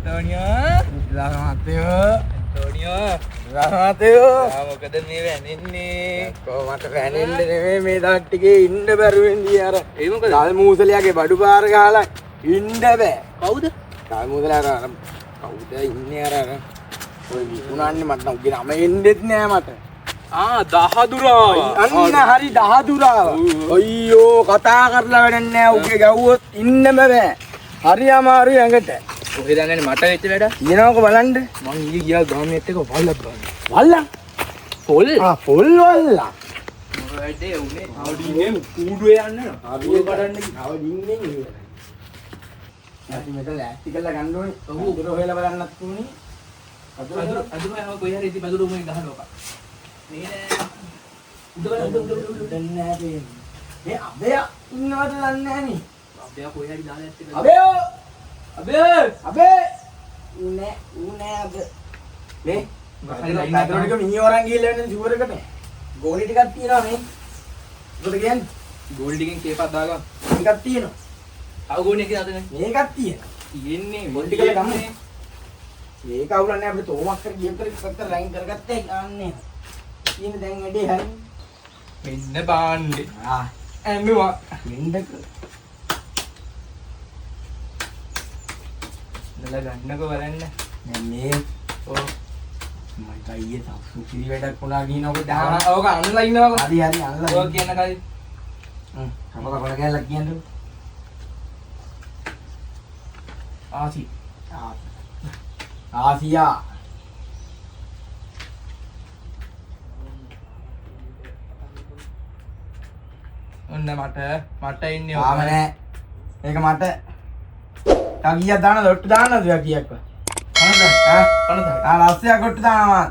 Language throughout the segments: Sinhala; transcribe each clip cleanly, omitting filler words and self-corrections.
Antonio. Selamat yo. Antonio. Selamat yo. මොකද මේ වැනෙන්නේ? කොහොමද වැනෙන්නේ නෙමෙයි මේ තාත් ටිකේ ඉන්න බැරුව ඉඳී අර. ඒ මොකද? ගල් මූසලයාගේ බඩු පාර ගහලා ඉන්න බෑ. කවුද? ගල් මූසලයා අර කවුද ඉන්නේ අර ඔය විකුණන්නේ මට නම් උගේ නම එන්නෙත් නෑ මට. දහදුරාව. අන්න හරි දහදුරාව. අයියෝ කතා කරලා වැඩක් නෑ උගේ ගැව්වොත් ඉන්නම බෑ. හරි අමාරුයි ඇඟට. ඔය දන්නේ මට වෙච්ච වැඩ. කියනකො බලන්න. මං ඊයේ ගියා ගාමෙත් එක වල්ලක් ගන්න. වල්ලා. පොල්. පොල් වල්ලා. මොකද උනේ? අවඩින්නේ කූඩුවේ යන්න. ආවිය බලන්න අවඩින්නේ. නැති මෙතන ලෑස්ති කරලා ගන්න ඕනේ. ඔව් උදේ හොයලා බලන්නත් ඕනේ. අදුම කොයි හරි ඉති බදුරු මොකද ගහනවා. මේ නෑ. උදේ නෑ මේ අබේ ඉන්නවද දන්නේ නෑ නේ. අපේ කොයි හරි දාලා ඇත්තේ. අබේ උනේ අබ මේ මහරික මිනිහ වරන් ගිහලා ඉන්න ෂුවර් එකට ගෝලි ටිකක් තියෙනවා මේ. මොකද කියන්නේ? ගෝල් ටිකෙන් කේපක් දාගන්න. ටිකක් තියෙනවා. තව ගෝල් එකක් දාතනේ. මේකක් තියෙනවා. තියෙන්නේ ගෝල් ටික ගමු. මේක අවුලන්නේ අපිට තෝමක් කර ගියම් කර ඉස්සත් ලයින් කරගත්තා යන්නේ. තියෙන දැන් වැඩේ හරි. මෙන්න බාන්නේ. ඇන්නුවා. මෙන්නක. නල ගන්නකෝ බලන්න. දැන් මේ ඔව්. මම කයියේ සුසිරි වැඩක් වුණා කියනකො ඕක අන්නලා ඉන්නවකෝ. හරි අල්ලලා. ඔය කියන කයි. කම කපල ගෑල්ලක් කියන්නේ. ආසි. ආසියා. ඔන්න මට ඉන්නේ ආම නෑ. මේක මට කගියක් දාන දොට්ටු දාන්නද ඔයා කීයක් වා? 50යි. ලස්සයා කොට්ටු දානවා.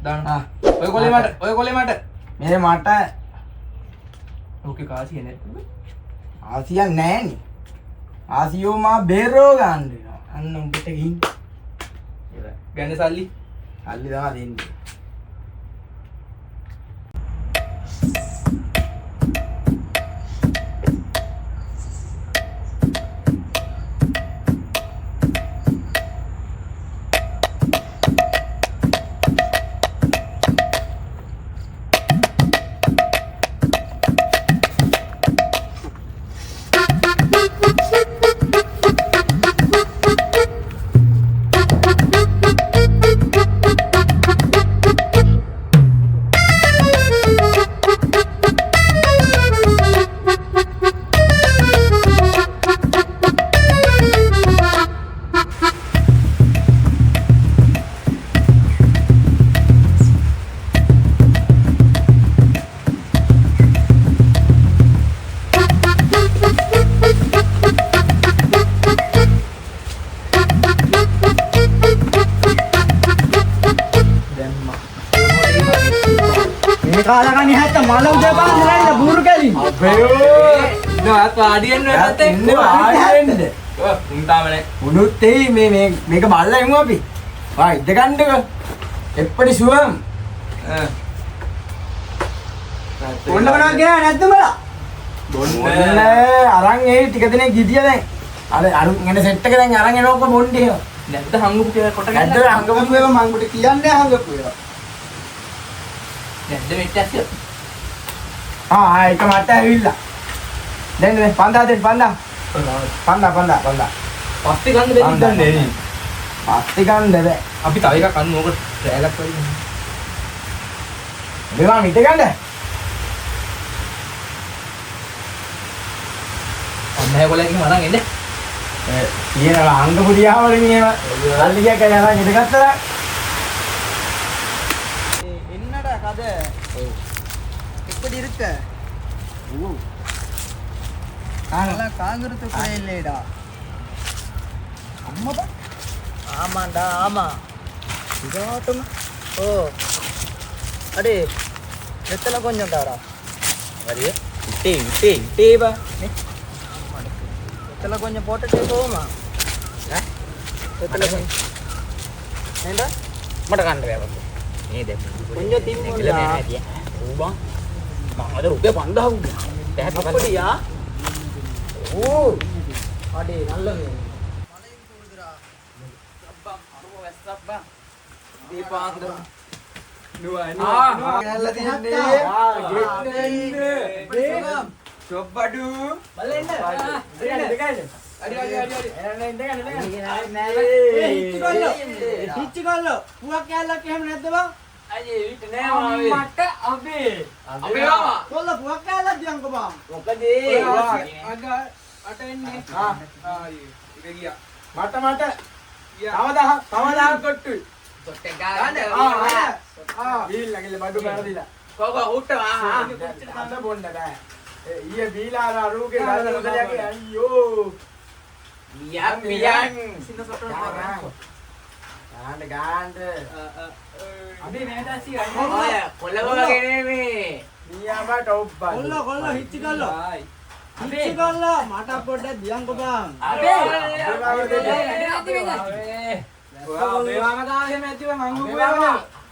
දාන්න. ඔය කොලේ මට. මේ මට ඕකේ කාසිය නැද්ද? ආසියා නෑනේ. ආසියෝ මා බේරෝ ගන්න වෙනවා. අන්න උඹට ගිහින්. ගන්න සල්ලි. සල්ලි තමයි දෙන්නේ. කාලකණි හැත්ත මල උදේ පාන්දරයිද බూరు කැලින් අපේ නවත් වාඩියෙන් වෙන්නත් එක්ක වාඩියෙන්ද උන් තාමනේ උනුත් එයි මේක බල්ලා එමු අපි වා ඉද්ද ගන්නක එප්පඩි සුවම් බොන්න මොනවා ගෑ නැද්ද බලා බොන්න අරන් එයි ටික දෙනෙක් ගිදියා දැන් අර ඉගෙන සෙට් එක දැන් අරන් එනකො බොන්නේ නැද්ද හංගපු කොට ගන්න නැද්ද හංගපු ඒවා මං උට කියන්නේ හංගපු ඒවා නැද්ද මෙට්ටස් ඒක මට ඇවිල්ලා දැන් පන්දා දෙන්න පන්දා පස්සේ ගන්න දෙන්න දන්නේ නේ පස්සේ ගන්න බෑ අපි තව එකක් අන්න ඕක ට්‍රෑලක් කරගෙන මේවා මිට ගන්න අන්න හැකොලකින් වරන් එන්න තියෙනවා අංගපු දිහාවලින් ඒවා අල්ලියක් යනවා ඉඳගත්තා என்னடா கதை எப்படி இருக்க அதெல்லாம் காங்கிறது கூட இல்லைடா அம்மா ஆமாண்டா ஆமா இதாட்டும் ஓ அடே வெத்தலை கொஞ்சம் தாரா வரியா விட்டே பா வெத்தலை கொஞ்சம் போட்டுட்டே போகுமா வெத்தலை கொஞ்சம் ஏண்டா මට ගන්න බෑ බං මේ දැන් கொஞ்சம் திமுලා ඕබා මම අද රුපියල් 5000 அப்படியா ஓ அடே நல்ல மழையும் போகுதுடா அப்பா bang. Di pantai. Dua ini. Kala tiene. Coba dulu. Balik dah. Adi. Hicci kollo. Puak kala kehem නැද්ද bang? Aje විත නෑ මාවේ. මට අබේ. අපේ මාමා. කොල්ල පුවක් කෑල්ල දියන්කො බං. මොකද අද අට එන්නේ. ඒක ගියා. මට ගියා. තව දහ කොට්ටුයි. කොට්ටේ ගන්න. බීල්ලා බඩු පැරදිලා. කොහොම උට්ටවා. අද බොන්න බෑ. ඊයේ බීලා අර අරුගේ ගල්ල මොකදයගේ අයියෝ. මියන්. ගාන්න. අබේ නෑ දැසි අයියෝ. ඔය කොල්ලව ගෙනේ. මියාමට ඔබ්බා. කොල්ල හිච්චි කල්ල ආයි. හිච්චි කල්ල මට පොඩ්ඩක් දියන්කො බං අබේ. අබේ මාම දාවේ මැතිව මං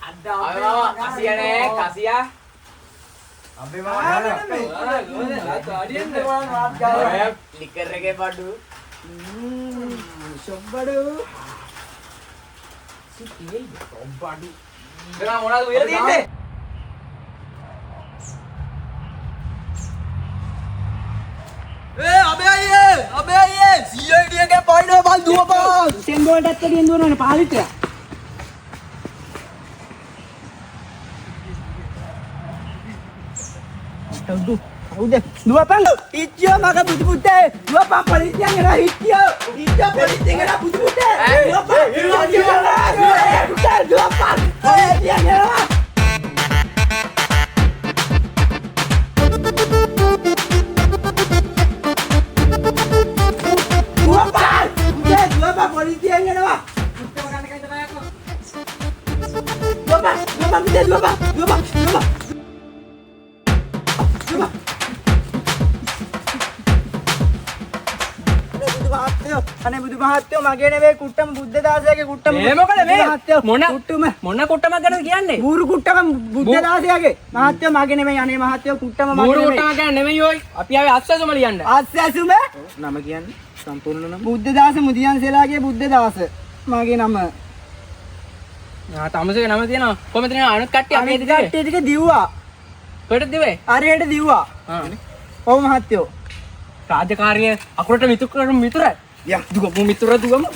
අබේ කසියනේ කසියා. අබේ මාම ලිකර් එකේ බඩු. ෂොබ්බඩු සිටියේ ඔබ්බඩු. දැන් මොනවද උයලා තියන්නේ? අබේ අයියේ CID එකේ පයින්නවා බල් දුවපන්. සෙන්බෝල්ට් එකත් එක්ක දුවනවනේ 5 ලිටරයක් කවුද දුවපන් හිච්චියෝ මගේ බුදු පුතේ දුවපන් පොලිසියෙන් එනවා හිච්චියෝ පොලිසියෙන් එනවා බුදු පුතේ දුවපන් පොලිසියෙන් එනවා දුවපන් පොලිසියෙන් එනවා දුවපන් පුතේ දුවපන් අනේ බුදු මහත්තයෝ මගේ නෙවෙයි කුට්ටම බුද්ධ දාසයාගේ කුට්ටම මේ මොකද මේ මොන කුට්ටම මොන කුට්ටමක් ගැනද කියන්නේ? බూరు කුට්ටම බුද්ධ දාසයාගේ මහත්තයෝ මගේ නෙවෙයි අනේ මහත්තයෝ කුට්ටම මගේ මූරු නෙවෙයි කුට්ටමක් ගැන නෙමෙයි ඔය. අපි ආවේ අස්සසුම ලියන්න. ආස්යාසුම නම කියන්නේ සම්පූර්ණ නම බුද්ධ දාස මුදියන්සලාගේ බුද්ධ දාස මගේ නම තමසගේ නම තියෙනවා. කොහමද නේ අනිත් කට්ටිය අපේ අනිත් කට්ටිය ටික දිව්වා කොහෙටද දිවේ? හරියට දිව්වා ඔව් මහත්තයෝ රාජකාරිය අකුරට මිතුරයි. යා දුවමු මිතුර දුවමු.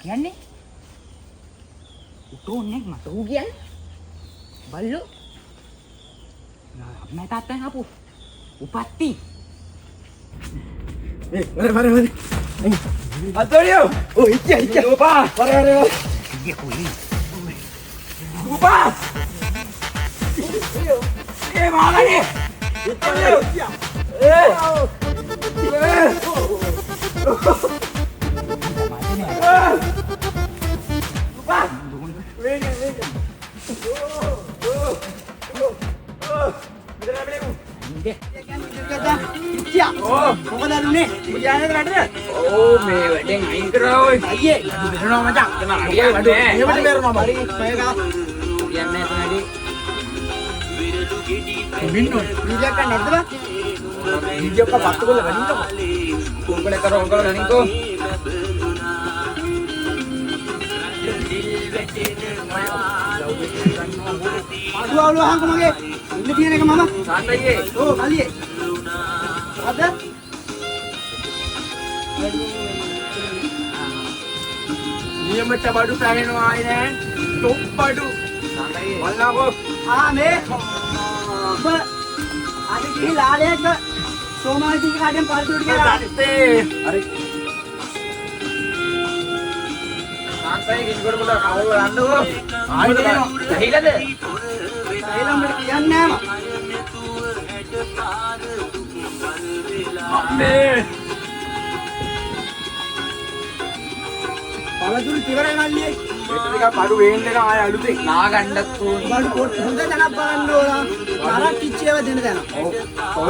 කියන්නේ උටෝන්නේ මට ඌ කියන්නේ බල්ලෝ නා මම තාත්තෙන් අපු උපත්ති වර අතෝරියෝ ඔය ඉච්චා උපා වර ඉන්නේ කොයි උපා ඒ මාගනේ මොකද අරුනේ මුජානේ රටද ඕ මේ වැඩෙන් අයින් කරා ඔය අයියේ බෙරනවා මචං හරියන්නේ නැහැ. මේකට බෙරනවා බරි මේක කියන්නේ නැහැ බින්නෝ වීඩියෝ එක නැද්ද බා වීඩියෝ එක පත්තු කරලා ගනින්නකො උඹල කරෝ උඹල ගනින්කෝ අලුවා හංග මගේ ඉන්න තියෙන එක මම සාන්තයියේ ඕ කලියේ අද නියමිත බඩු පැහෙනවා ආයේ නෑ. টොප් බඩු. වල්ලාකෝ. මේ ඔබ අද ගිහිල්ලා ආලේක සෝමාජී කාඩෙන් පරිදුරට ගියා. හරි. තාත්තයි කින්කර මුල කවුරු රන්නෝ. ආයෙත් ඇහිලාද? ඒලම්බට කියන්නේ නෑම. අම්මේ. පළතුරු ඉවරයි මල්ලියේ. මේක ටිකක් බඩු වේන්න එක ආයෙ අලුතෙන් නා ගන්නත් ඕන. බඩු පොත් හොඳ තැනක් බලන්න ඕන. අරක් කිච්චේව දෙන තැන. ඔව්.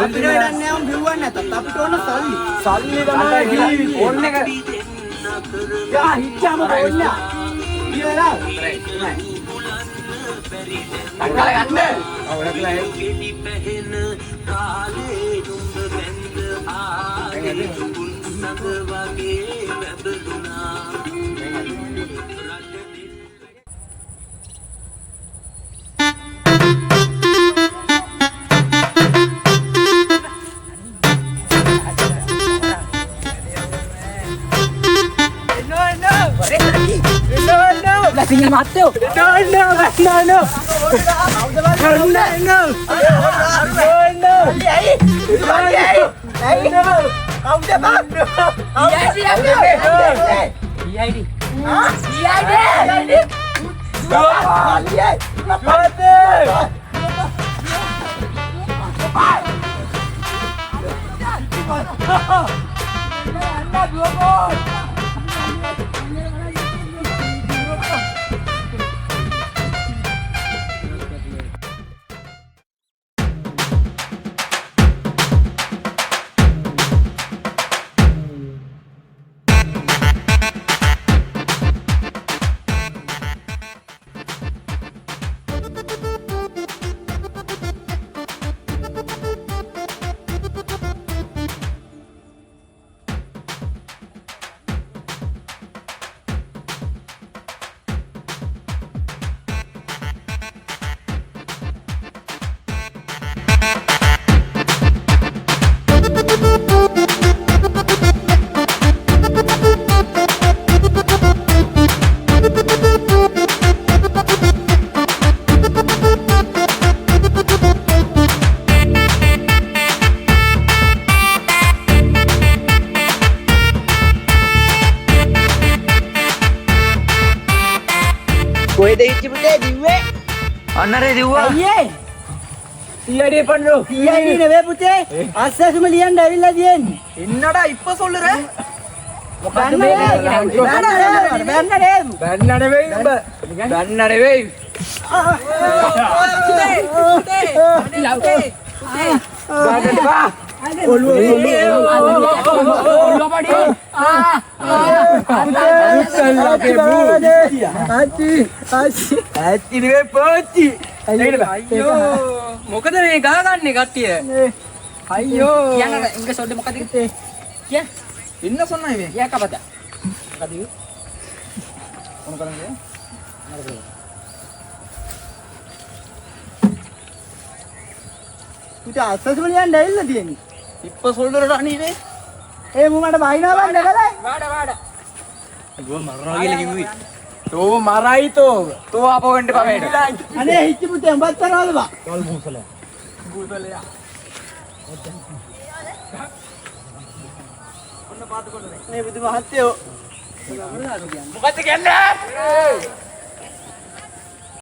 අපිට වැඩක් නෑ උන් බිව්වන්නේ නැතත් අපිට ඕන සල්ලි. සල්ලි තමයි ඕන්න එක. යා හිච්චාම ඕන්න. ඉවරයි. අක්කල ගන්න. ඔව් එකලා ඒ. Tinggal mati. No. කොහෙද ඉච්චි පුතේ දිව්වේ? අන්නරේ දිව්වා. අයියේ. ඊයඩේ පන්නෝ. ඊයඩේ නෙවෙයි පුතේ. අස්සසුම ලියන්න ඇවිල්ලා තියෙන්නේ. என்னடா இப்ப சொல்லுற? මොකක්ද මේ? බැන්නනේ වෙයි උඹ. බැන්නනේ වෙයි. බාගට බා. ඔළුව පඩි. ඇත්ති නෙවෙයි පොච්චි. අයියෝ මොකද මේ ගහගන්නේ කට්ටිය? අයියෝ කියන්න ඉංග්‍රීසි සොඩ මොකද කිව්වේ? කිය ඉන්න සොන්නයි මේ. කිය කපත. මොකද කිව්වේ? මොන කරන්නේ? පුතේ අස්සසුම ලියන්න ඇවිල්ලා තියෙන්නේ. இப்ப சொல்றடா நீவே. ඒ මුමට බයිනවා වන්න කලයි. වාඩ. ගෝ මරනවා කියලා කිව්වේ. තෝ මරයි තෝ. තෝ ආපහු වෙන්න පමේට. අනේ හිච්චි පුතේ උඹත් කරනවද බා? කල් මුසල. බුදලයා. මේ බුදු මහත්තයෝ මොකද කියන්නේ?